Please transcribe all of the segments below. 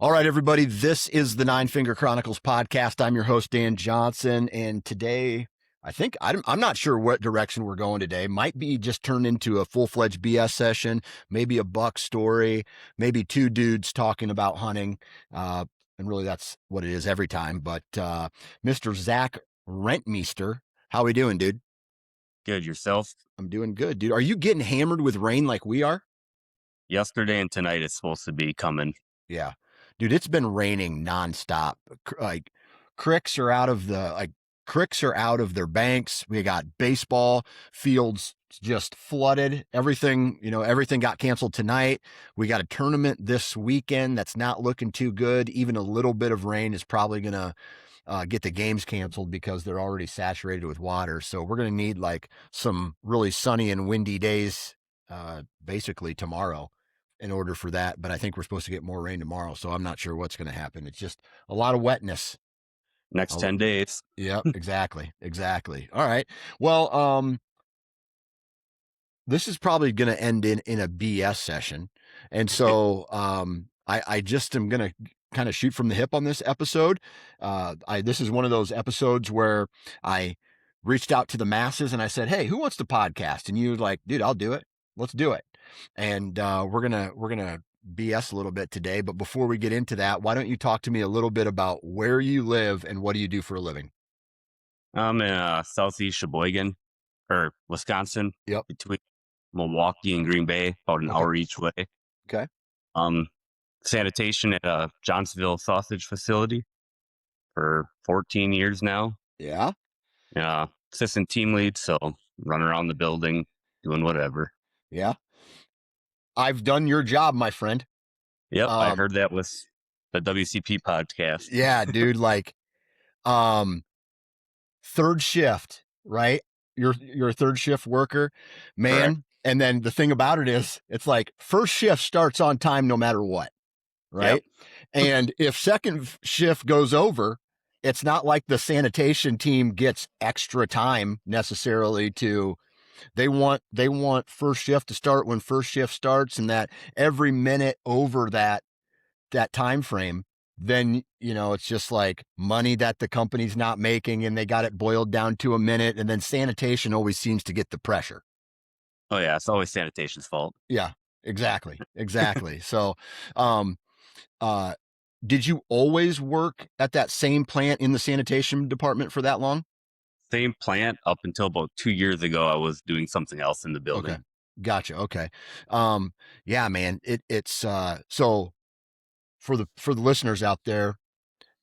All right, everybody, this is the Nine Finger Chronicles podcast. I'm your host, Dan Johnson, and today, I'm not sure what direction we're going today. Might be just turned into a full-fledged BS session, maybe a buck story, maybe two dudes talking about hunting, and really that's what it is every time. But Mr. Zach Rentmeester, how we doing, dude? Good. Yourself? I'm doing good, dude. Are you getting hammered with rain like we are? Yesterday and tonight it's supposed to be coming. Yeah, dude, it's been raining nonstop. Like creeks are out of their banks. We got baseball fields just flooded. Everything got canceled tonight. We got a tournament this weekend that's not looking too good. Even a little bit of rain is probably gonna get the games canceled because they're already saturated with water. So we're gonna need like some really sunny and windy days, basically tomorrow, in order for that. But I think we're supposed to get more rain tomorrow, so I'm not sure what's going to happen. It's just a lot of wetness. Next 10 days. Yeah, exactly. All right. Well, this is probably going to end in a BS session. And so I just am going to kind of shoot from the hip on this episode. This is one of those episodes where I reached out to the masses and I said, "Hey, who wants to podcast?" And you were like, "Dude, I'll do it. Let's do it." And we're gonna BS a little bit today. But before we get into that, why don't you talk to me a little bit about where you live and what do you do for a living? I'm in southeast Sheboygan, or Wisconsin. Yep. Between Milwaukee and Green Bay, about an hour each way. Okay. Sanitation at a Johnsonville sausage facility for 14 years now. Yeah. Assistant team lead, so running around the building, doing whatever. Yeah. I've done your job, my friend. Yep, I heard that was the WCP podcast. Yeah, dude, like third shift, right? You're a third shift worker, man. Correct. And then the thing about it is it's like first shift starts on time no matter what, right? Yep. And if second shift goes over, it's not like the sanitation team gets extra time necessarily to they want first shift to start when first shift starts, and that every minute over that time frame, then it's just like money that the company's not making, and they got it boiled down to a minute, and then sanitation always seems to get the pressure. Oh yeah, it's always sanitation's fault. Yeah, exactly. So did you always work at that same plant in the sanitation department for that long? Same plant up until about 2 years ago. I was doing something else in the building. Okay. Gotcha. Okay. Yeah, man, it's so for the listeners out there,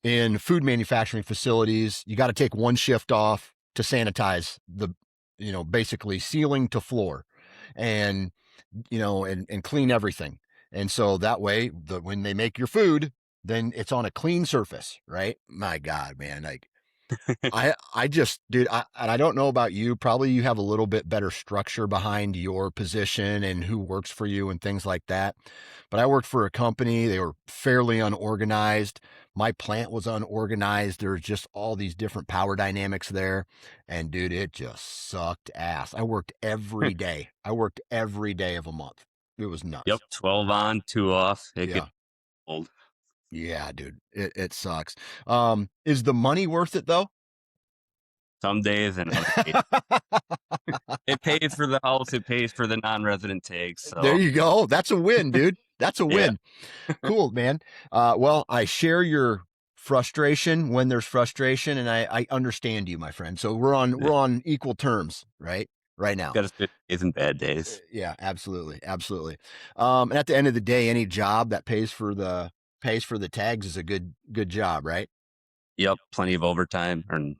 in food manufacturing facilities, you got to take one shift off to sanitize the, basically ceiling to floor, and and clean everything. And so that way, when they make your food, then it's on a clean surface, right? My God, man, like I just, dude, and I don't know about you, probably you have a little bit better structure behind your position and who works for you and things like that. But I worked for a company. They were fairly unorganized. My plant was unorganized. There's just all these different power dynamics there. And dude, it just sucked ass. I worked every day. I worked every day of a month. It was nuts. Yep. 12 on, 2 off. It gets old. Yeah, dude, it sucks. Is the money worth it though? Some days, and it pays for the house. It pays for the non-resident tags. So. There you go. That's a win, dude. That's a win. Cool, man. Well, I share your frustration when there's frustration, and I understand you, my friend. So we're on equal terms, right now. Got to isn't bad days. Yeah, absolutely. And at the end of the day, any job that pays for the tags is a good job, right? Yep, plenty of overtime and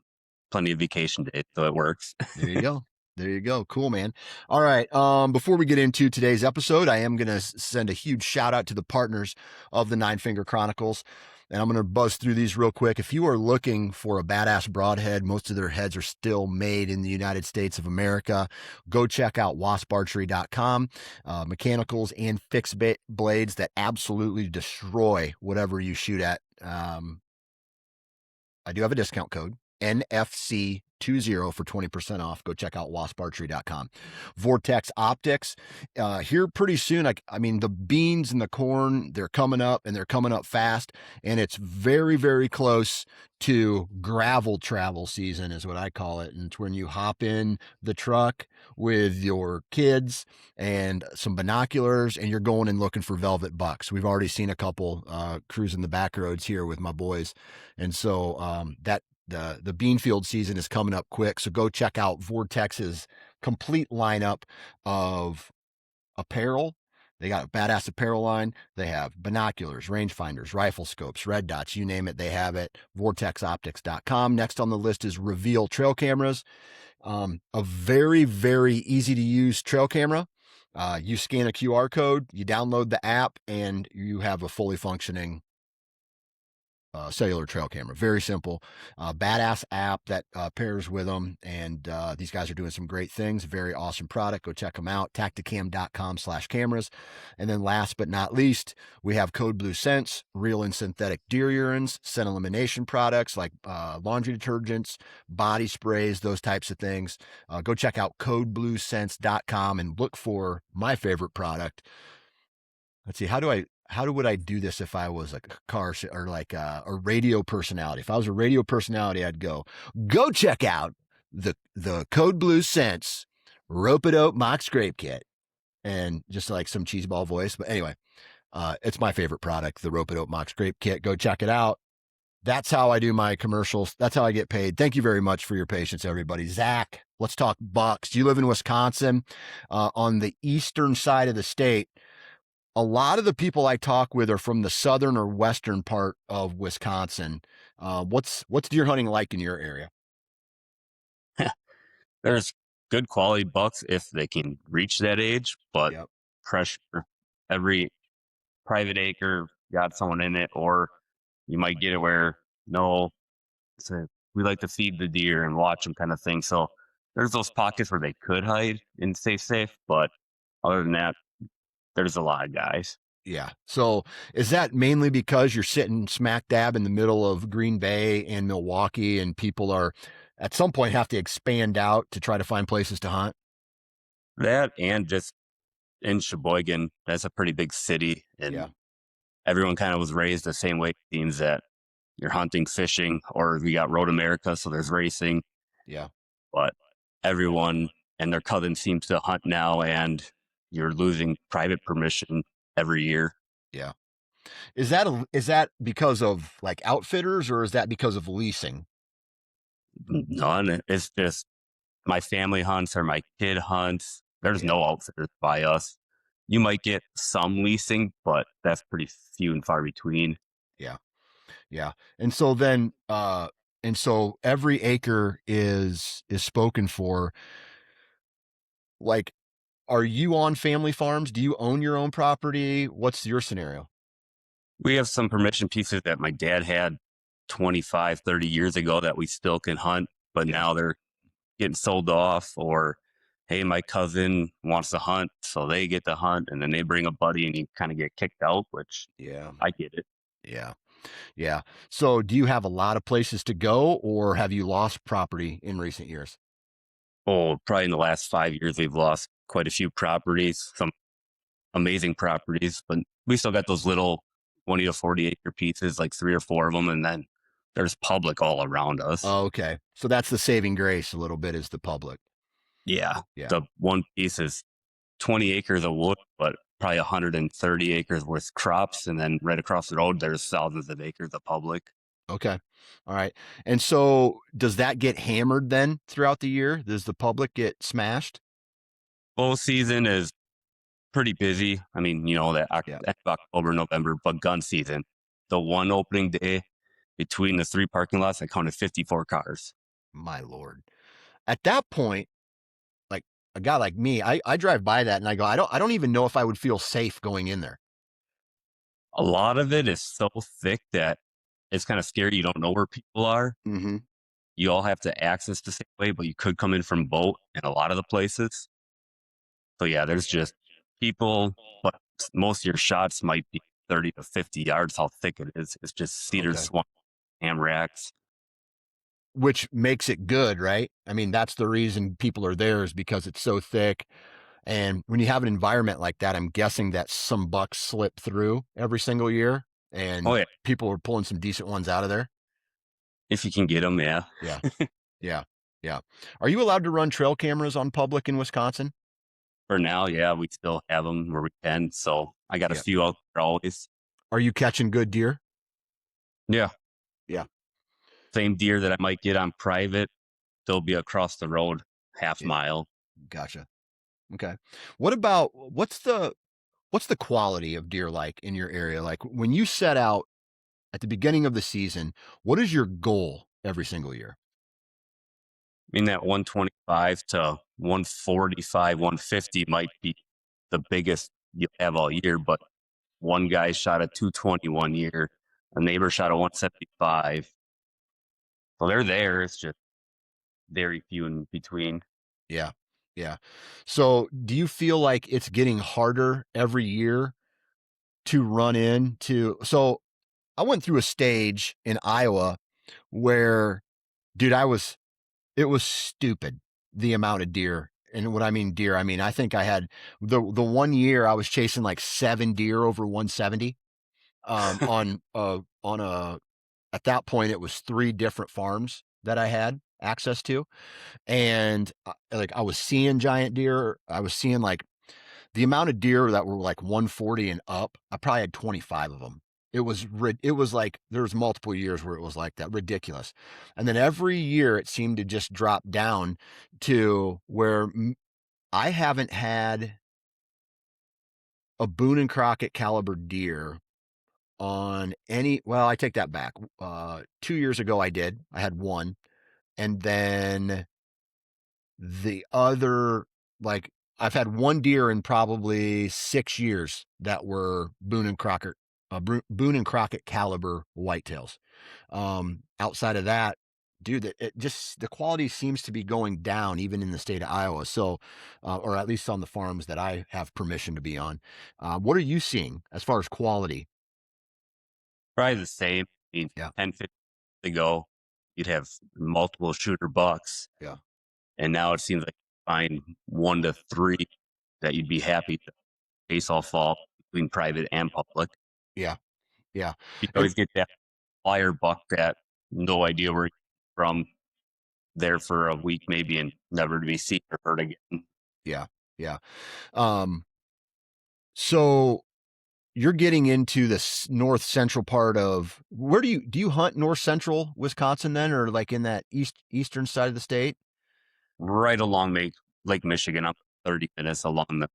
plenty of vacation days, so it works. There you go. Cool, man. All right. Before we get into today's episode, I am going to send a huge shout out to the partners of the Nine Finger Chronicles. And I'm going to buzz through these real quick. If you are looking for a badass broadhead, most of their heads are still made in the United States of America. Go check out wasparchery.com. Mechanicals and fixed blades that absolutely destroy whatever you shoot at. I do have a discount code. NFC20 for 20% off. Go check out wasparchery.com. Vortex Optics. Here pretty soon, I mean, the beans and the corn, they're coming up and they're coming up fast. And it's very, very close to gravel travel season, is what I call it. And it's when you hop in the truck with your kids and some binoculars and you're going and looking for velvet bucks. We've already seen a couple cruising the back roads here with my boys. And so the beanfield season is coming up quick. So go check out Vortex's complete lineup of apparel. They got a badass apparel line. They have binoculars, rangefinders, rifle scopes, red dots, you name it, they have it. VortexOptics.com. Next on the list is Reveal trail cameras. A very, very easy to use trail camera. You scan a QR code, you download the app, and you have a fully functioning cellular trail camera. Very simple, badass app that pairs with them. And these guys are doing some great things. Very awesome product. Go check them out. Tacticam.com/cameras. And then last but not least, we have Code Blue Scents, real and synthetic deer urines, scent elimination products like laundry detergents, body sprays, those types of things. Go check out codebluescents.com and look for my favorite product. Let's see, how would I do this if I was a car or like a radio personality? If I was a radio personality, I'd go check out the Code Blue Scents Rope-a-Dope Mock Scrape Kit, and just like some cheeseball voice. But anyway, it's my favorite product, the Rope-a-Dope Mock Scrape Kit. Go check it out. That's how I do my commercials. That's how I get paid. Thank you very much for your patience, everybody. Zach, let's talk bucks. Do you live in Wisconsin, on the eastern side of the state? A lot of the people I talk with are from the southern or western part of Wisconsin. What's deer hunting like in your area? There's good quality bucks if they can reach that age, but Yep. pressure every private acre got someone in it, or you might get it where no, we like to feed the deer and watch them kind of thing. So there's those pockets where they could hide and stay safe, but other than that, there's a lot of guys. Yeah. So is that mainly because you're sitting smack dab in the middle of Green Bay and Milwaukee, and people are at some point have to expand out to try to find places to hunt? That and just in Sheboygan, that's a pretty big city, and Yeah. everyone kind of was raised the same way. It means that you're hunting, fishing, or we got Road America, so there's racing, Yeah. but everyone and their cousin seems to hunt now, and you're losing private permission every year. Yeah. Is that because of like outfitters, or is that because of leasing? None. It's just my family hunts or my kid hunts. There's Yeah. no outfitters by us. You might get some leasing, but that's pretty few and far between. Yeah. Yeah. And so every acre is spoken for. Like, are you on family farms? Do you own your own property? What's your scenario? We have some permission pieces that my dad had 25, 30 years ago that we still can hunt, but Yeah. now they're getting sold off, or hey, my cousin wants to hunt, so they get to hunt, and then they bring a buddy and you kind of get kicked out, which Yeah. I get it. Yeah. Yeah. So do you have a lot of places to go, or have you lost property in recent years? Oh, probably in the last 5 years, we've lost quite a few properties, some amazing properties, but we still got those little 20 to 40 acre pieces, like three or four of them. And then there's public all around us. Oh, okay. So that's the saving grace a little bit, is the public. Yeah. Yeah. The one piece is 20 acres of wood, but probably 130 acres worth crops. And then right across the road, there's thousands of acres of public. Okay. All right. And so does that get hammered then throughout the year? Does the public get smashed? Bow season is pretty busy. I mean, that Yeah. end of October, November, but gun season, the one opening day between the three parking lots, I counted 54 cars. My Lord. At that point, like a guy like me, I drive by that and I go, I don't even know if I would feel safe going in there. A lot of it is so thick that it's kind of scary. You don't know where people are. Mm-hmm. You all have to access the same way, but you could come in from boat in a lot of the places. So yeah, there's just people, but most of your shots might be 30 to 50 yards how thick it is. It's just cedar Okay. swamp, ham racks. which makes it good, right? I mean, that's the reason people are there is because it's so thick. And when you have an environment like that, I'm guessing that some bucks slip through every single year Oh and yeah, people are pulling some decent ones out of there. if you can get them, yeah. Yeah. Yeah. Yeah. Are you allowed to run trail cameras on public in Wisconsin? For now, yeah, we still have them where we can. So I got a Yeah. few out there always. Are you catching good deer? Yeah, Yeah. same deer that I might get on private, they'll be across the road, half Yeah. mile. Gotcha. Okay. What about what's the quality of deer like in your area? Like when you set out at the beginning of the season, what is your goal every single year? I mean, that 125 to 145, 150 might be the biggest you'll have all year, but one guy shot a 220 1 year, a neighbor shot a 175. So they're there. It's just very few in between. Yeah. Yeah. So, do you feel like it's getting harder every year to run into? So, I went through a stage in Iowa where, dude, it was stupid the amount of deer. And when I mean deer, I mean, I think I had the one year I was chasing like 7 deer over 170 on a at that point it was 3 different farms that I had access to. And like I was seeing giant deer. I was seeing like the amount of deer that were like 140 and up. I probably had 25 of them. It was like there was multiple years where it was like that, ridiculous. And then every year it seemed to just drop down to where I haven't had a Boone and Crockett caliber deer on any. Well, I take that back. 2 years ago I did. I had one, and then the other, like, I've had one deer in probably 6 years that were Boone and Crockett caliber whitetails. Outside of that, dude, it just the quality seems to be going down even in the state of Iowa. So, or at least on the farms that I have permission to be on. What are you seeing as far as quality? Probably the same. I mean, Yeah, 10, 15 years ago, you'd have multiple shooter bucks. yeah, And now it seems like you find 1 to 3 that you'd be happy to chase all fall between private and public. yeah, yeah, You and always get that flyer buck that no idea where you're from, there for a week maybe and never to be seen or heard again. yeah, yeah. Um, so you're getting into the north central part of where do you hunt north central Wisconsin then, or like in that eastern side of the state? Right along Lake Michigan, up 30 minutes along the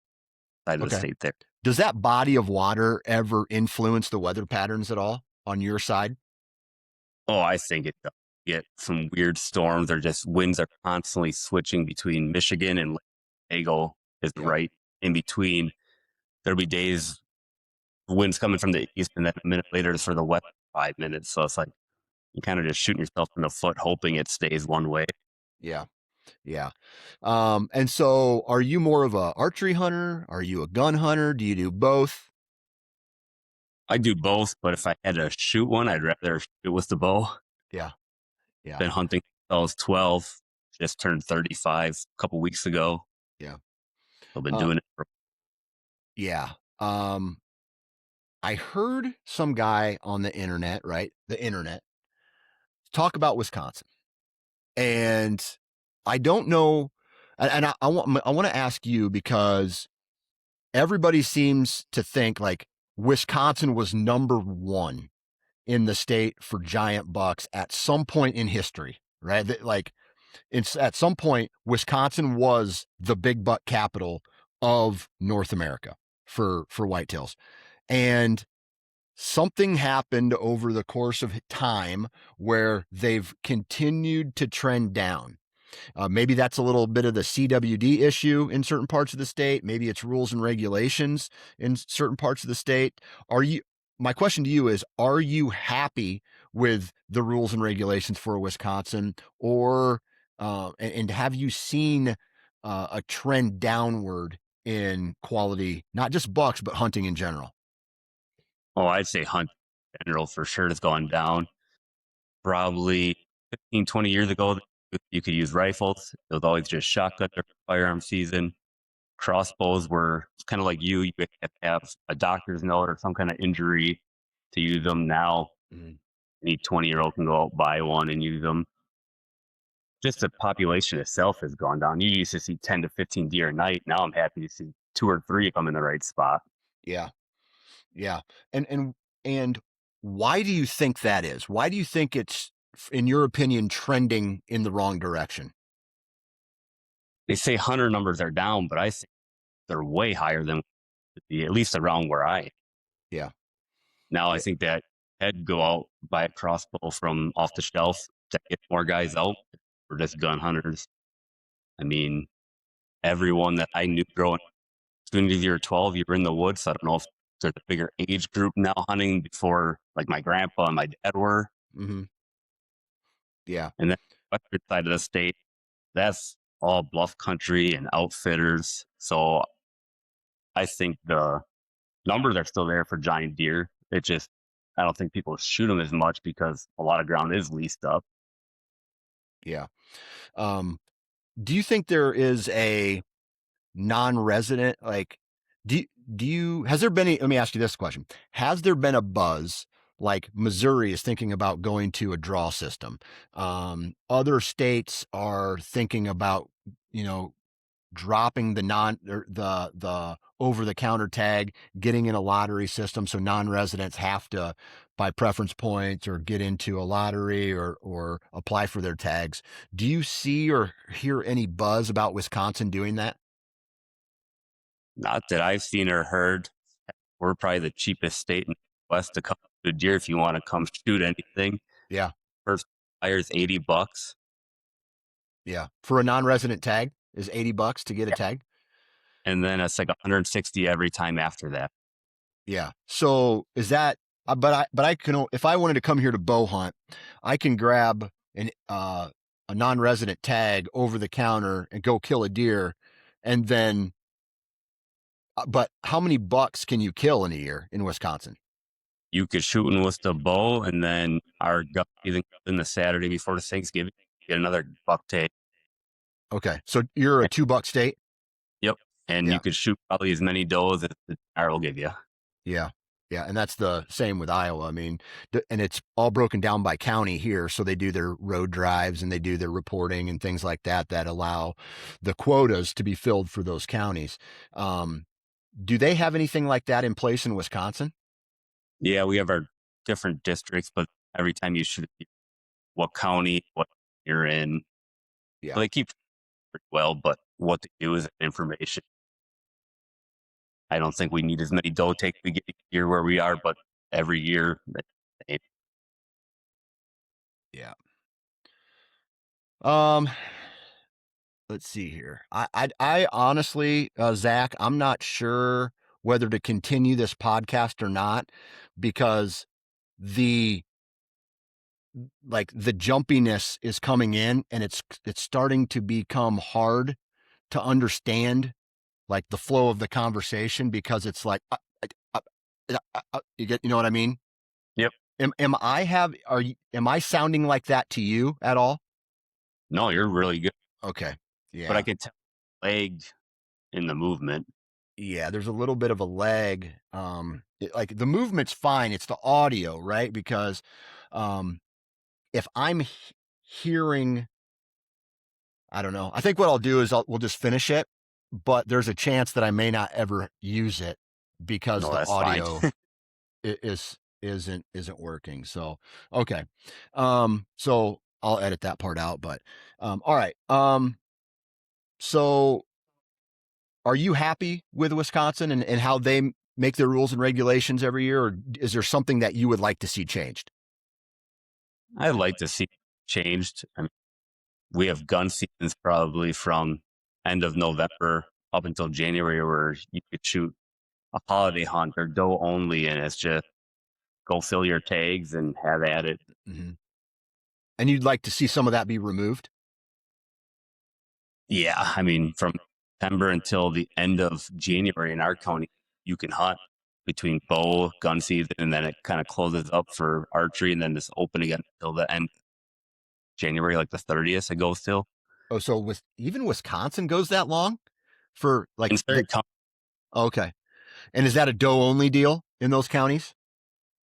side of the Okay. state there. Does that body of water ever influence the weather patterns at all on your side? Oh, I think it does get some weird storms or just winds are constantly switching between Michigan and Lake Eagle is Yeah. right in between. There'll be days winds coming from the east, and then a minute later it's for the west 5 minutes. So it's like you kind of just shooting yourself in the foot, hoping it stays one way. Yeah. Yeah. And so are you more of a archery hunter? Are you a gun hunter? Do you do both? I do both, but if I had to shoot one, I'd rather shoot with the bow. Yeah. Yeah. Been hunting since I was 12, just turned 35 a couple weeks ago. Yeah. I've been Uh, doing it for yeah. I heard some guy on the internet, right? The internet talk about Wisconsin. And I don't know. And I want to ask you because everybody seems to think like Wisconsin was number one in the state for giant bucks at some point in history, right? Like it's at some point, Wisconsin was the big buck capital of North America for whitetails. And something happened over the course of time where they've continued to trend down. Maybe that's a little bit of the CWD issue in certain parts of the state. Maybe it's rules and regulations in certain parts of the state. Are you? My question to you is: are you happy with the rules and regulations for Wisconsin, or and have you seen a trend downward in quality, not just bucks, but hunting in general? oh, I'd say hunt in general for sure has gone down. Probably 15, 20 years ago, you could use rifles. It was always just shotgun during firearm season. Crossbows were kind of like you have to have a doctor's note or some kind of injury to use them. Now, Mhm. any 20-year-old can go out, buy one, and use them. Just the population itself has gone down. You used to see 10 to 15 deer a night. Now I'm happy to see two or three if I'm in the right spot. Yeah. Yeah. And why do you think that is? Why do you think it's, in your opinion, trending in the wrong direction? They say hunter numbers are down, but I think they're way higher than at least around where I am. Yeah. Now I Yeah. think that I'd go out, buy a crossbow from off the shelf to get more guys out. We're just gun hunters. I mean, everyone that I knew growing up, as soon as you were 12, you were in the woods. I don't know if there's a bigger age group now hunting before like my grandpa and my dad were. Hmm. Yeah. And then western side of the state, that's all bluff country and outfitters. So I think the numbers are still there for giant deer. It just, I don't think people shoot them as much because a lot of ground is leased up. Yeah. Um, do you think there is a non-resident, like, do do you has there been let me ask you this question. Has there been a buzz like Missouri is thinking about going to a draw system? Other states are thinking about, you know, dropping the non or the over the counter tag, getting in a lottery system so non-residents have to buy preference points or get into a lottery or apply for their tags. Do you see or hear any buzz about Wisconsin doing that? Not that I've seen or heard. We're probably the cheapest state in the West to come to deer if you want to come shoot anything. Yeah. First fire's $80. Yeah. For a non-resident tag is $80 to get a Yeah. tag. And then it's like 160 every time after that. Yeah. So is that, but I can, if I wanted to come here to bow hunt, I can grab a non-resident tag over the counter and go kill a deer. And then, but how many bucks can you kill in a year in Wisconsin? You could shoot with the bow, and then our gun season in the Saturday before the Thanksgiving, get another buck take. Okay. So you're a $2 state. Yep. And you Yeah. could shoot probably as many does as the tire will give you. Yeah. Yeah. And that's the same with Iowa. I mean, and it's all broken down by county here. So they do their road drives and they do their reporting and things like that that allow the quotas to be filled for those counties. Do they have anything like that in place in Wisconsin? Yeah, we have our different districts, but every time you shoot, what county, what you're in, Yeah. so they keep pretty well, but what they do is information. I don't think we need as many doe takes we get here where we are, but every year, Yeah. Um, let's see here. I honestly, Zach, I'm not sure whether to continue this podcast or not because the the jumpiness is coming in and it's starting to become hard to understand like the flow of the conversation because it's like you know what I mean? yep. Am I have are you am I sounding like that to you at all? No, you're really good, Okay. but I Yeah. can tell leg in the movement. Yeah, there's a little bit of a lag. Like the movement's fine. It's the audio, right? Because um, if I'm hearing, I don't know. I think what I'll do is we'll just finish it, but there's a chance that I may not ever use it because No, the that's fine. audio isn't working. So okay, so I'll edit that part out. But all right. So are you happy with Wisconsin and how they make their rules and regulations every year, or is there something that you would like to see changed? I'd like to see it changed. I mean, we have gun seasons probably from end of November up until January where you could shoot a holiday hunt or doe only, and it's just go fill your tags and have at it. Mm-hmm. And you'd like to see some of that be removed? Yeah, I mean, from September until the end of January in our county, you can hunt between bow, gun season, and then it kind of closes up for archery and then it's open again until the end. January, like the 30th, it goes till. Oh, so with even Wisconsin goes that long for like It's the very com- okay. And is that a doe only deal in those counties?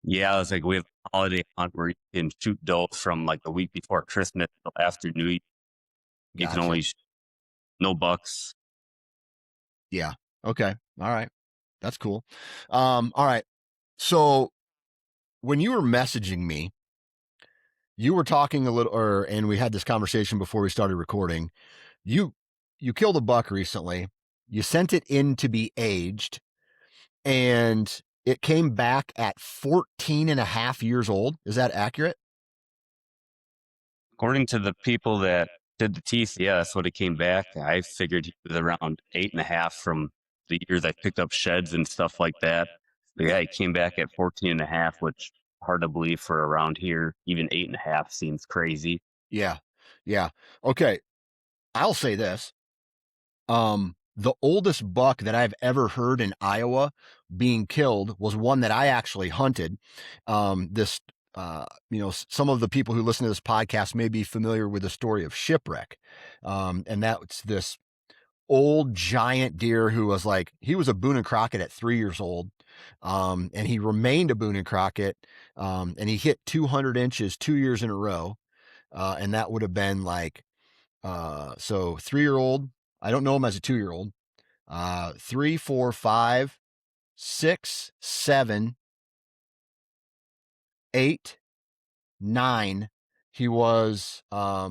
yeah, it's like we have a holiday hunt where you can shoot doe from like the week before Christmas till after New Year. You can Gotcha. only no bucks. Yeah. Okay. All right. That's cool. All right. So when you were messaging me, you were talking a little, and we had this conversation before we started recording. You you killed a buck recently. You sent it in to be aged, and it came back at 14 and a half years old. Is that accurate? According to the people that did the teeth, yeah, that's what it came back. I figured he was around 8.5 from the years I picked up sheds and stuff like that. But yeah, he came back at 14.5, which hard to believe for around here. Even 8.5 seems crazy. Yeah. Yeah. Okay. I'll say this. The oldest buck that I've ever heard in Iowa being killed was one that I actually hunted. This, some of the people who listen to this podcast may be familiar with the story of Shipwreck. And that's this old giant deer who was like, he was a Boone and Crockett at 3 years old. And he remained a Boone and Crockett. And he hit 200 inches 2 years in a row. And that would have been like, so 3 year old. I don't know him as a 2 year old. 3, 4, 5, 6, 7, 8, 9. He was uh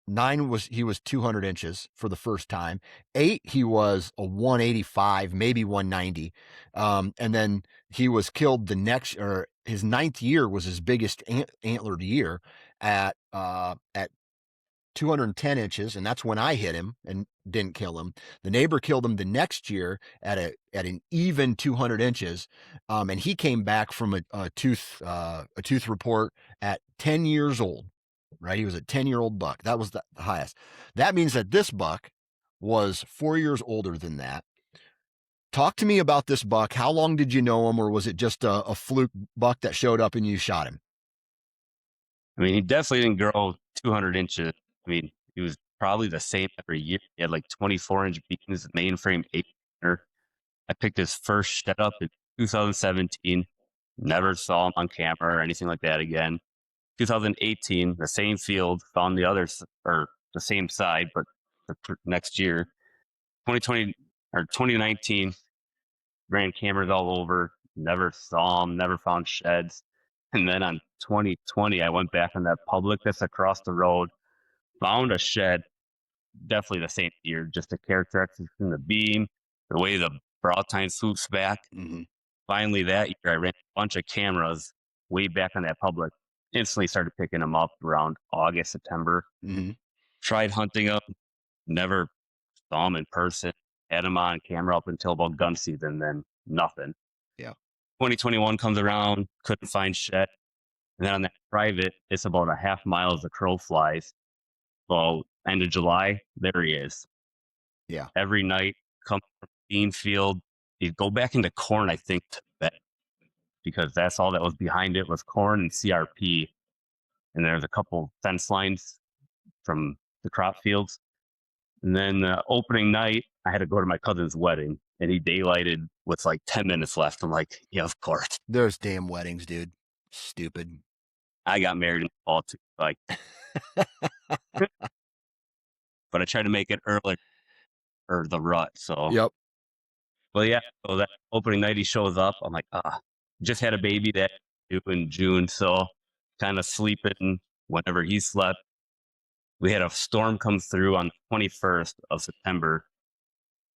9 was he was 200 inches for the first time. 8 he was a 185, maybe 190. And then he was killed the next, or his ninth year was his biggest antlered year at 210 inches, and that's when I hit him and didn't kill him. The neighbor killed him the next year at an even 200 inches, and he came back from a tooth report at 10 years old. Right, he was a 10-year-old buck. That was the highest. That means that this buck was 4 years older than that. Talk to me about this buck. How long did you know him, or was it just a fluke buck that showed up and you shot him? I mean, he definitely didn't grow 200 inches. I mean, he was probably the same every year. He had like 24-inch beams, mainframe 8. I picked his first shed up in 2017. Never saw him on camera or anything like that again. 2018, the same field, found the other or the same side, but the next year, 2020 or 2019, ran cameras all over. Never saw him. Never found sheds. And then on 2020, I went back on that public that's across the road, found a shed, definitely the same year, just the characteristics in the beam, the way the broad tine swoops back. Mm-hmm. Finally, that year, I ran a bunch of cameras way back on that public. Instantly started picking them up around August, September. Mm-hmm. Tried hunting them, never saw them in person. Had them on camera up until about gun season, then nothing. Yeah. 2021 comes around, couldn't find shed. And then on that private, it's about a half mile as the crow flies. So end of July, there he is. Yeah. Every night, come from the bean field. He'd go back into corn, I think, to bed, because that's all that was behind it was corn and CRP. And there's a couple fence lines from the crop fields. And then opening night, I had to go to my cousin's wedding, and he daylighted with like 10 minutes left. I'm like, yeah, of course. There's damn weddings, dude. Stupid. I got married in the fall too, like, but I tried to make it early or the rut. So, Yep. but yeah, so that opening night he shows up. I'm like, just had a baby that due in June, so kind of sleeping whenever he slept. We had a storm come through on the 21st of September.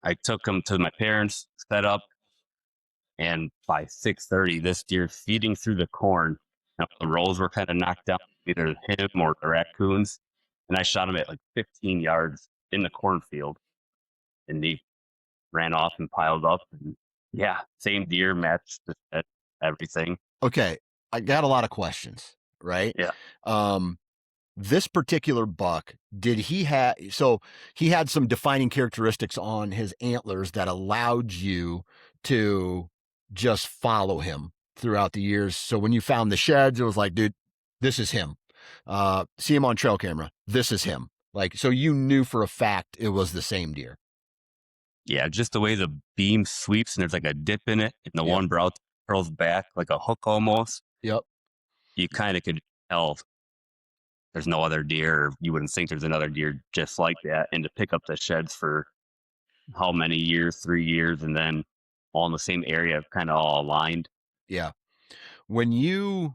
I took him to my parents, set up, and by 6:30, this deer feeding through the corn. Now, the rows were kind of knocked down, either him or the raccoons, and I shot him at like 15 yards in the cornfield, and he ran off and piled up. And yeah, same deer, matched the set, everything. Okay. I got a lot of questions, right? Yeah. Um, this particular buck, did he have, so he had some defining characteristics on his antlers that allowed you to just follow him throughout the years. So when you found the sheds, it was like, dude, this is him. See him on trail camera. This is him. Like, so you knew for a fact it was the same deer. Yeah, just the way the beam sweeps and there's like a dip in it, and the Yeah. one brow curls back like a hook almost. Yep. You kind of could tell there's no other deer, or you wouldn't think there's another deer just like that. And to pick up the sheds for how many years, 3 years, and then all in the same area, kind of all aligned. Yeah. When you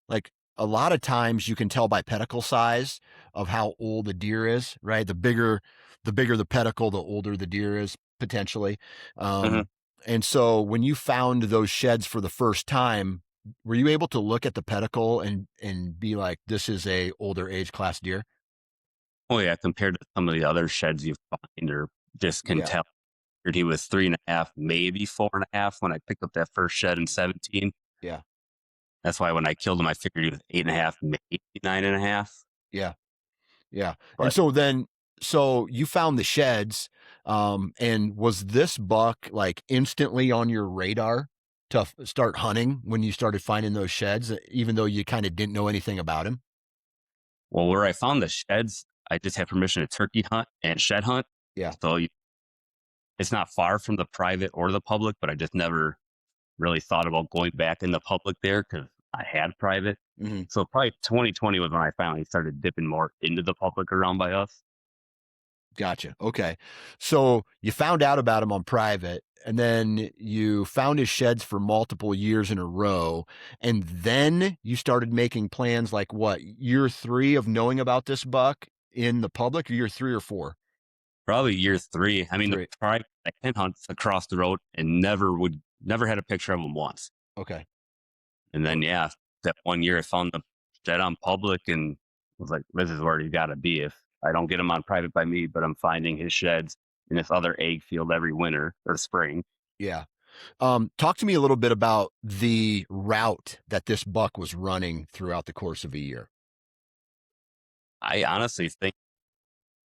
like a lot of times you can tell by pedicle size of how old a deer is, right? The bigger the pedicle, the older the deer is potentially. Mhm. And so when you found those sheds for the first time, were you able to look at the pedicle and be like, this is a older age class deer? Oh yeah, compared to some of the other sheds you find, or just can Yeah. tell. He was 3.5, maybe 4.5 when I picked up that first shed in 17. Yeah. That's why when I killed him, I figured he was 8.5, maybe 9.5. Yeah. Yeah. And But so you found the sheds, and was this buck like instantly on your radar to start hunting when you started finding those sheds, even though you kind of didn't know anything about him? well, where I found the sheds, I just had permission to turkey hunt and shed hunt. Yeah. So it's not far from the private or the public, but I just never really thought about going back in the public there because I had private. Hmm. So probably 2020 was when I finally started dipping more into the public around by us. Gotcha. Okay. So you found out about him on private, and then you found his sheds for multiple years in a row. And then you started making plans like what, year three of knowing about this buck in the public, or year three or four? Probably year three. I mean, the Three. private I can hunt across the road and never had a picture of him once. Okay. And then yeah, that one year I found the shed on public and was like, this is where you got to be. If I don't get him on private by me, but I'm finding his sheds in this other egg field every winter or spring. Yeah. Talk to me a little bit about the route that this buck was running throughout the course of a year. I honestly think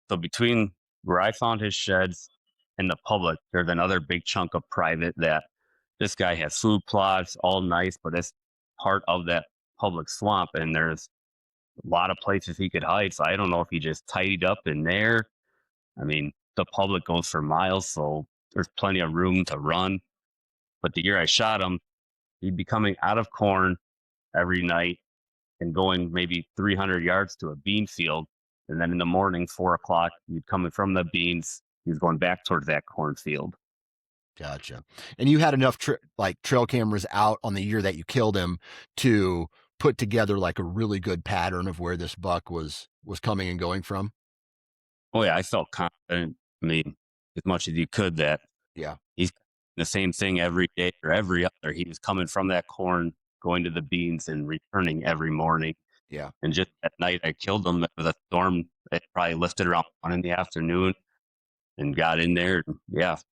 so. Between where I found his sheds and the public, there's another big chunk of private that this guy has food plots, all nice, but it's part of that public swamp. And there's a lot of places he could hide. So I don't know if he just tidied up in there. I mean, the public goes for miles, so there's plenty of room to run. But the year I shot him, he'd be coming out of corn every night and going maybe 300 yards to a bean field. And then in the morning, 4 o'clock, he'd coming from the beans. He was going back towards that cornfield. Gotcha. And you had enough like trail cameras out on the year that you killed him to put together like a really good pattern of where this buck was coming and going from. Oh yeah, I felt confident. I mean, as much as you could that Yeah. he's the same thing every day or every other. He was coming from that corn, going to the beans and returning every morning. Yeah. And just at night, I killed him with a storm. It probably lifted around 1 in the afternoon and got in there. And yeah, six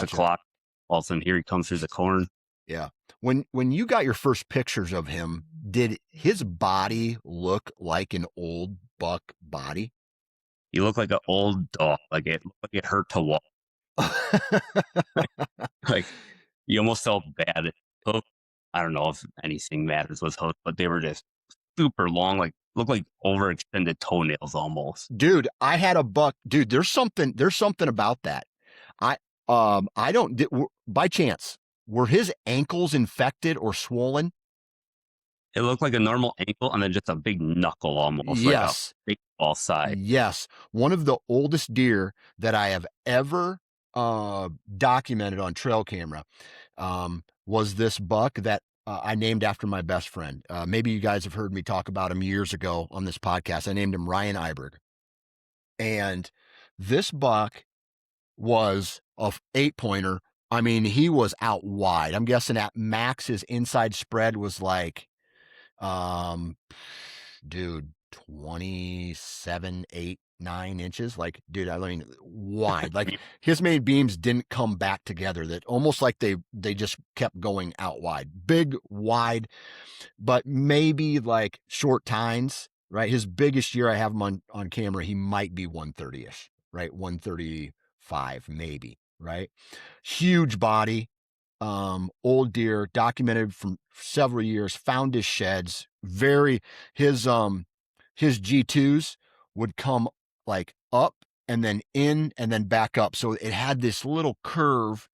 Gotcha. o'clock. All of a sudden, here he comes through the corn. Yeah. When you got your first pictures of him, did his body look like an old buck body? He looked like an old dog. Like it looked like it hurt to walk. Like you almost felt bad. Hoof. I don't know if anything matters with hoof, but they were just super long. Like looked like overextended toenails almost. Dude, I had a buck. Dude, there's something about that. I I don't by chance were his ankles infected or swollen? It looked like a normal ankle and then just a big knuckle almost like a Yes. baseball side. Yes. One of the oldest deer that I have ever documented on trail camera was this buck that I named after my best friend. Maybe you guys have heard me talk about him years ago on this podcast. I named him Ryan Iberg. And this buck was a 8-pointer. I mean, he was out wide. I'm guessing at max his inside spread was like, um, dude, 27, 8, 9 inches. Like, dude, I mean, wide. Like his main beams didn't come back together. That almost like they just kept going out wide, big, wide, but maybe like short tines. Right, his biggest year I have him on camera, he might be 130ish. Right, 135 maybe. Right, huge body, old deer, documented from several years, found his sheds, very his his G2s would come like up and then in and then back up. So it had this little curve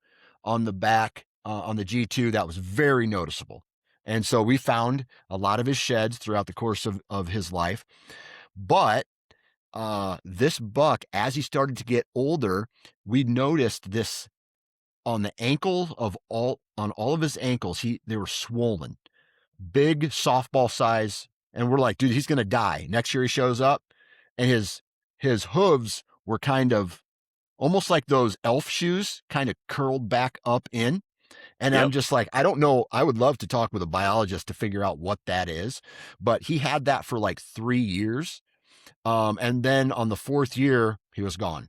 on the back on the G2 that was very noticeable. And so we found a lot of his sheds throughout the course of his life. But this buck, as he started to get older, we noticed this on the ankle of all of his ankles. They were swollen, big softball size, and we're like, dude, he's gonna die. Next year he shows up, and his hooves were kind of almost like those elf shoes, kind of curled back up in. And I'm Yep. just like, I don't know. I would love to talk with a biologist to figure out what that is, but he had that for like 3 years. And then on the fourth year, he was gone,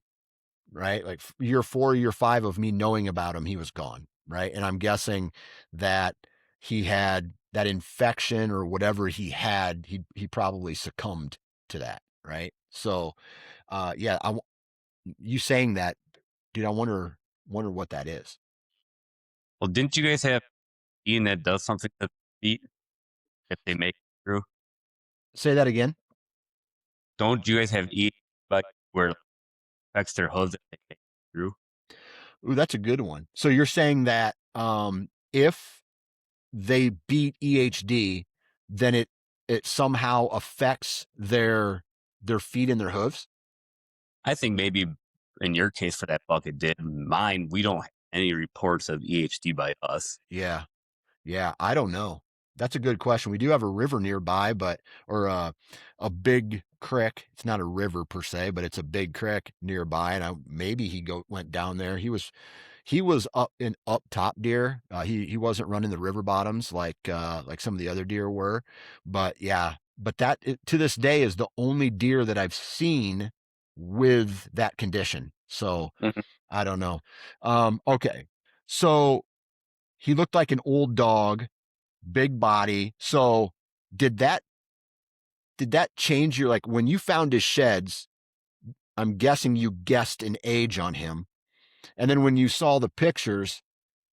right? Like year 4, year 5 of me knowing about him, he was gone, right? And I'm guessing that he had that infection or whatever he had, he probably succumbed to that, right? So, yeah, you saying that, dude, I wonder what that is. Well, didn't you guys have Ian that does something to feet if they make it through? Say that again. Don't you guys have Ian like where it affects their hooves if they make it through? Ooh, that's a good one. So you're saying that if they beat EHD, then it somehow affects their feet and their hooves. I think maybe in your case for that buck it did. Mine, we don't have any reports of EHD by us. Yeah, yeah. I don't know. That's a good question. We do have a river nearby, but or a big creek. It's not a river per se, but it's a big creek nearby. And maybe went down there. He was up top deer. He wasn't running the river bottoms like some of the other deer were, but yeah. But to this day is the only deer that I've seen with that condition. So Mhm. I don't know. Okay, so he looked like an old dog, big body. So did that did that change your like when you found his sheds? I'm guessing you guessed an age on him, and then when you saw the pictures,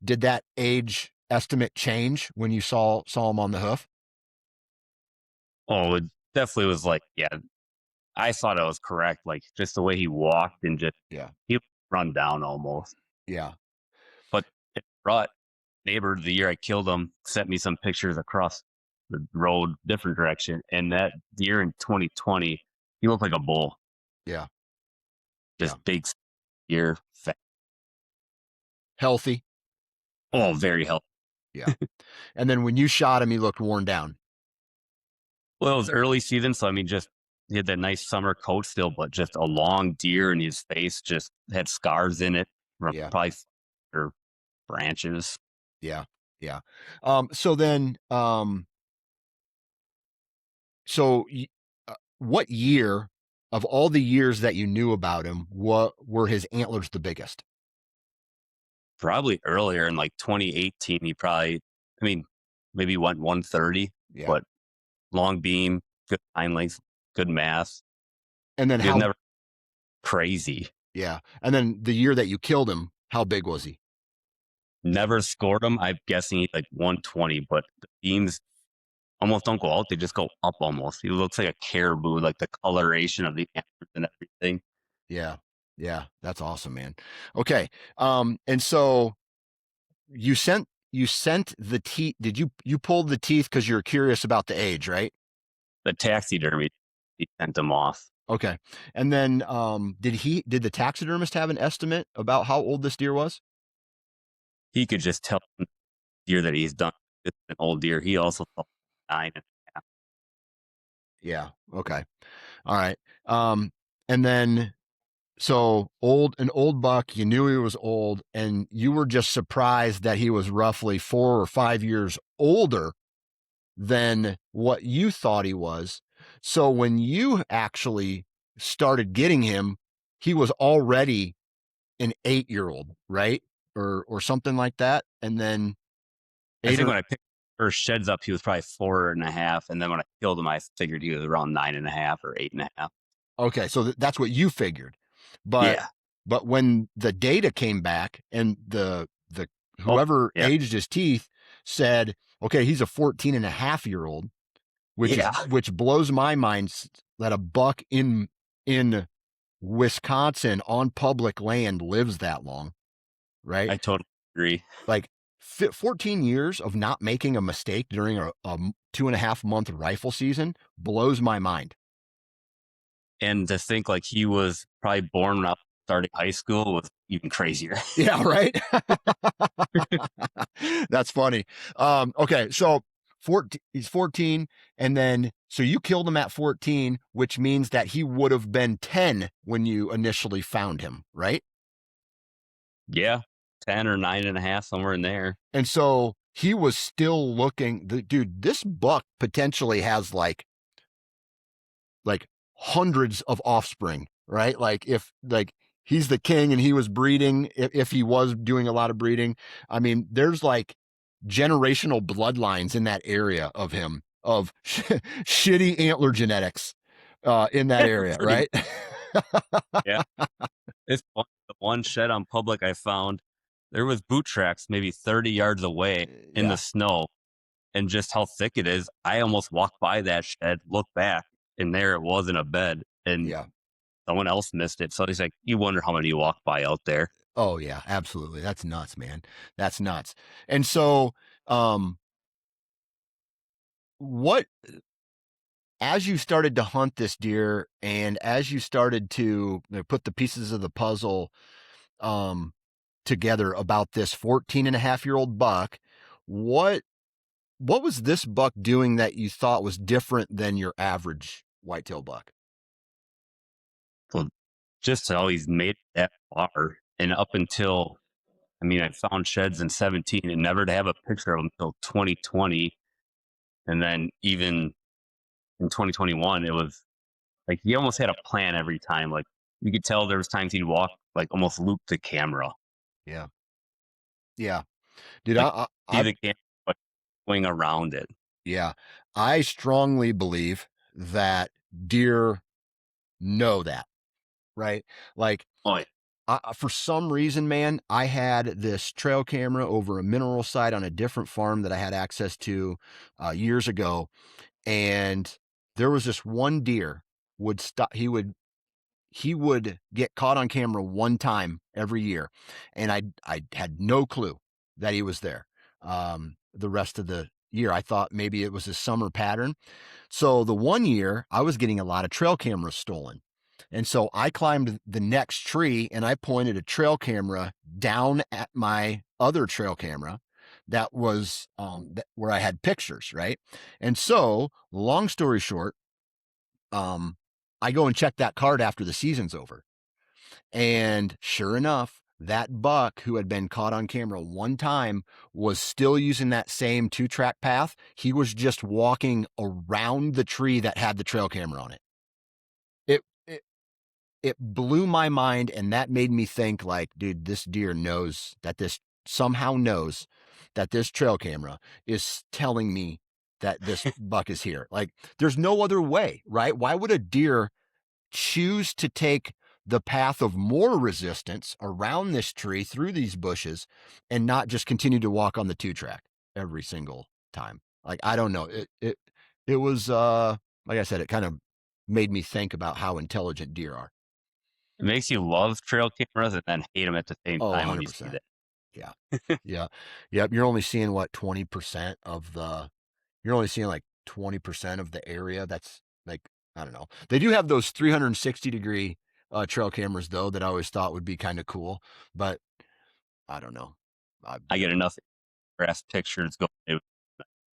did that age estimate change when you saw him on the hoof? Oh, it definitely was like, yeah, I thought I was correct. Like just the way he walked and just Yeah, he run down almost. yeah, But it brought neighbor the year I killed him sent me some pictures across the road, different direction. And that year in 2020, he looked like a bull, yeah, yeah. just big ear, fat. Healthy. Oh, very healthy. Yeah. And then when you shot him, he looked worn down. Well, it was early season, so I mean, just he had that nice summer coat still, but just a long deer, and his face just had scars in it from Yeah, probably or branches. yeah, yeah. So then, so what year of all the years that you knew about him, what were his antlers the biggest? Probably earlier in like 2018, he probably, I mean, maybe went 130, Yeah. but long beam, good hind length, good mass. And then He was how? never crazy. Yeah. And then the year that you killed him, how big was he? Never scored him. I'm guessing he's like 120, but the beams almost don't go out. They just go up almost. He looks like a caribou, like the coloration of the antlers and everything. Yeah. Yeah. That's awesome, man. Okay. And so you sent the teeth. Did you pulled the teeth because you're curious about the age, right? The taxidermy, he sent him off. Okay. And then did the taxidermist have an estimate about how old this deer was? He could just tell the deer that he's done. It's an old deer. He also saw 9.5. Yeah. Okay. All right. Um, and then so an old buck, you knew he was old, and you were just surprised that he was roughly 4 or 5 years older than what you thought he was. So when you actually started getting him, he was already an 8-year-old, right? Or something like that. And then I eight think or when I picked first sheds up, he was probably 4.5. And then when I killed him, I figured he was around 9.5 or 8.5. okay, so that's what you figured. But Yeah. but when the data came back and the Oh, whoever yeah. aged his teeth said, okay, he's a 14 and a half year old, Yeah, which blows my mind that a buck in Wisconsin on public land lives that long, right? I totally agree. Like 14 years of not making a mistake during a 2.5 month rifle season blows my mind. And to think like he was probably born when I started high school was even crazier. Yeah, right. That's funny. Okay, so 14, he's 14, and then so you killed him at 14, which means that he would have been 10 when you initially found him, right? Yeah, 10 or 9.5, somewhere in there. And so he was still looking. Dude, this buck potentially has like hundreds of offspring, right? Like if like he's the king and he was breeding, if he was doing a lot of breeding, I mean, there's like generational bloodlines in that area of him of shitty antler genetics in that area, Pretty, right? yeah. It's fun. The one shed on public I found, there was boot tracks maybe 30 yards away in the Yeah, snow, and just how thick it is. I almost walked by that shed, looked back, and there it was in a bed, and yeah. someone else missed it. So he's like, you wonder how many you walked by out there. Oh yeah, absolutely. That's nuts, man. That's nuts. And so, um, what as you started to hunt this deer and as you started to put the pieces of the puzzle um, together about this 14 and a half year old buck, what what was this buck doing that you thought was different than your average whitetail buck? So just how he's made it that far. And up until, I mean, I found sheds in 17 and never to have a picture of him until 2020. And then even in 2021, it was like he almost had a plan every time. Like you could tell there was times he'd walk like almost loop the camera, Yeah, yeah, dude. like see I the camera but going around it. yeah, I strongly believe that deer know that, right? Like Oh, yeah. for some reason, man, I had this trail camera over a mineral site on a different farm that I had access to years ago, and there was this one deer would stop. He would get caught on camera one time every year, and I had no clue that he was there. The rest of the year, I thought maybe it was a summer pattern. So the one year, I was getting a lot of trail cameras stolen. And so I climbed the next tree and I pointed a trail camera down at my other trail camera that was where I had pictures, right? And so, long story short, um, I go and check that card after the season's over. And sure enough, that buck who had been caught on camera one time was still using that same 2-track path. He was just walking around the tree that had the trail camera on it. It it blew my mind, and that made me think like, dude, this deer knows that this somehow knows that this trail camera is telling me that this buck is here. Like there's no other way, right? Why would a deer choose to take the path of more resistance around this tree through these bushes and not just continue to walk on the 2-track every single time? Like I don't know. It was like I said, it kind of made me think about how intelligent deer are. It makes you love trail cameras and then hate them at the same Oh, time when you see 100%. that. Yeah. Yeah. Yep. You're only seeing what 20% of the you're only seeing like 20% of the area that's like, I don't know. They do have those 360-degree trail cameras though that I always thought would be kind of cool, but I don't know. I, I get enough grass pictures going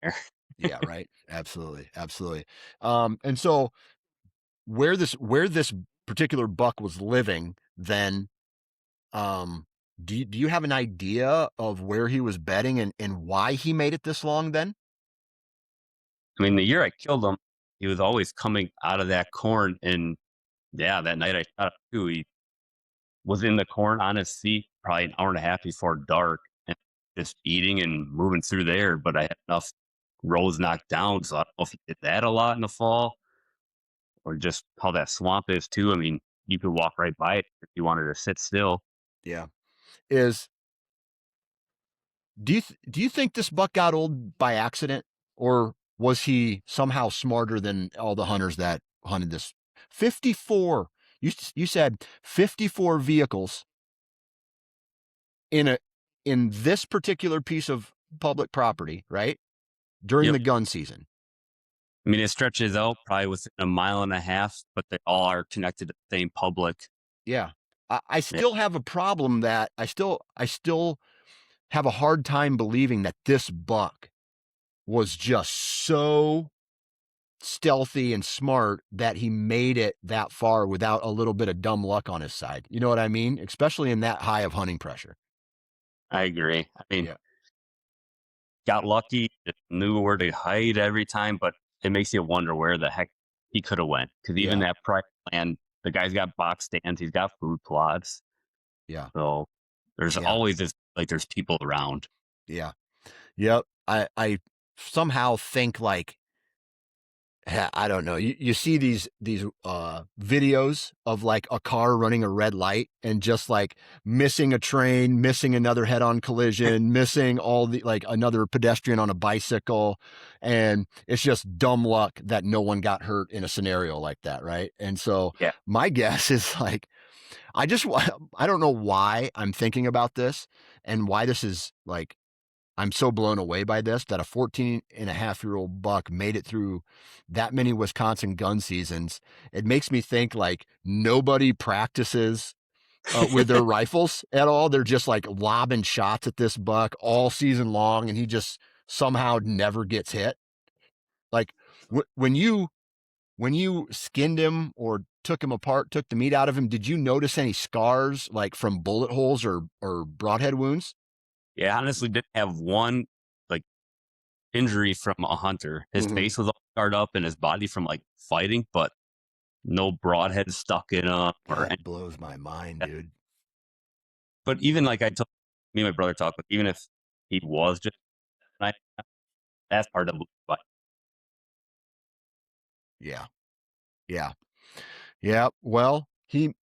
there. yeah, right. Absolutely. Absolutely. And so where this particular buck was living then, um, do you have an idea of where he was bedding and why he made it this long then? I mean, the year I killed him, he was always coming out of that corn. And yeah, that night I shot him too. He was in the corn on his seat probably an hour and a half before dark and just eating and moving through there. But I had enough rows knocked down. So I don't know if he did that a lot in the fall or just how that swamp is too. I mean, you could walk right by it if you wanted to sit still. Yeah. Is do you think this buck got old by accident, or was he somehow smarter than all the hunters that hunted this? 54. You said 54 vehicles in a in this particular piece of public property, right? During Yep. the gun season. I mean, it stretches out probably within a mile and a half, but they all are connected to the same public. Yeah. I Yeah, still have a problem that I still have a hard time believing that this buck was just so stealthy and smart that he made it that far without a little bit of dumb luck on his side. You know what I mean? Especially in that high of hunting pressure. I agree. I mean, Yeah. got lucky, just knew where to hide every time, but it makes you wonder where the heck he could have went. Because even Yeah. that private land, the guy's got box stands, he's got food plots, Yeah. so there's Yeah. always this like there's people around. Yeah. Yep. I somehow think like I don't know. You see these videos of like a car running a red light and just like missing a train, missing another head-on collision, missing all the like another pedestrian on a bicycle, and it's just dumb luck that no one got hurt in a scenario like that, right? And so Yeah, my guess is like I just I don't know why I'm thinking about this and why this is like I'm so blown away by this that a 14-and-a-half-year-old buck made it through that many Wisconsin gun seasons. It makes me think like nobody practices with their rifles at all. They're just like lobbing shots at this buck all season long, and he just somehow never gets hit. Like when you skinned him or took him apart, took the meat out of him, did you notice any scars like from bullet holes or broadhead wounds? yeah. Honestly, didn't have one like injury from a hunter. His Mm-hmm. face was all scarred up and his body from like fighting, but no broadhead stuck in him or That any. blows my mind, dude. But even like I told me and my brother talked, but even if he was just, I, that's hard to believe. But Yeah. Yeah. Yeah. Well, he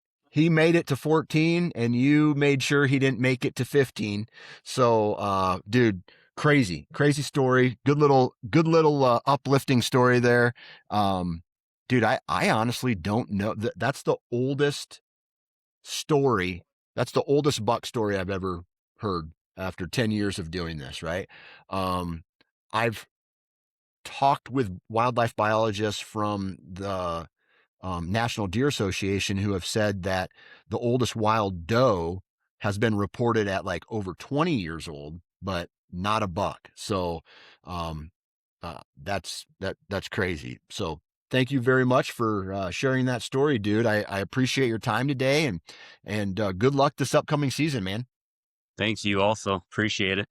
made it to 14 and you made sure he didn't make it to 15. So dude, crazy story. Good little uplifting story there. Dude, I honestly don't know. That's the oldest story. That's the oldest buck story I've ever heard after 10 years of doing this, right? I've talked with wildlife biologists from the National Deer Association who have said that the oldest wild doe has been reported at like over 20 years old, but not a buck. So um, that's crazy. So thank you very much for sharing that story, dude. I appreciate your time today, and good luck this upcoming season, man. thanks, you also appreciate it.